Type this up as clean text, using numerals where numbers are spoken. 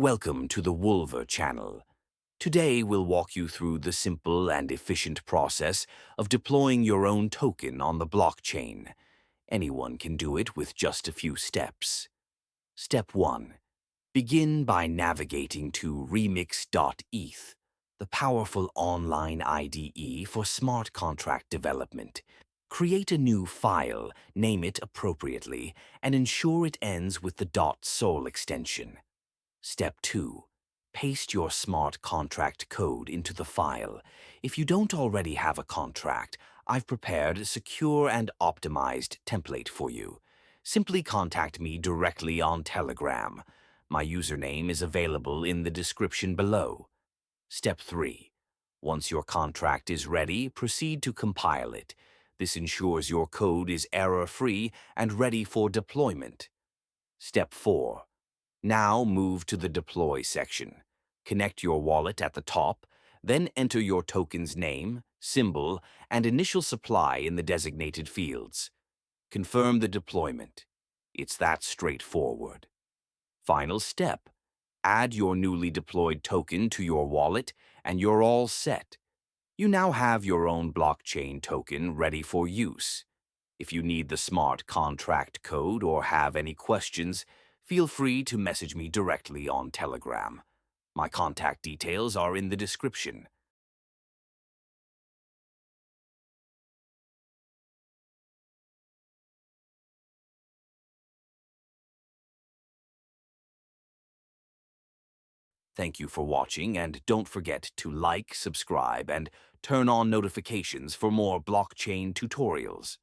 Welcome to the Wolver channel. Today we'll walk you through the simple and efficient process of deploying your own token on the blockchain. Anyone can do it with just a few steps. Step 1. Begin by navigating to remix.eth, the powerful online IDE for smart contract development. Create a new file, name it appropriately, and ensure it ends with the .sol extension. Step 2. Paste your smart contract code into the file. If you don't already have a contract, I've prepared a secure and optimized template for you. Simply contact me directly on Telegram. My username is available in the description below. Step 3. Once your contract is ready, proceed to compile it. This ensures your code is error-free and ready for deployment. Step 4. Now move to the Deploy section. Connect your wallet at the top, then enter your token's name, symbol, and initial supply in the designated fields. Confirm the deployment. It's that straightforward. Final step. Add your newly deployed token to your wallet, and you're all set. You now have your own blockchain token ready for use. If you need the smart contract code or have any questions, feel free to message me directly on Telegram. My contact details are in the description. Thank you for watching, and don't forget to like, subscribe, and turn on notifications for more blockchain tutorials.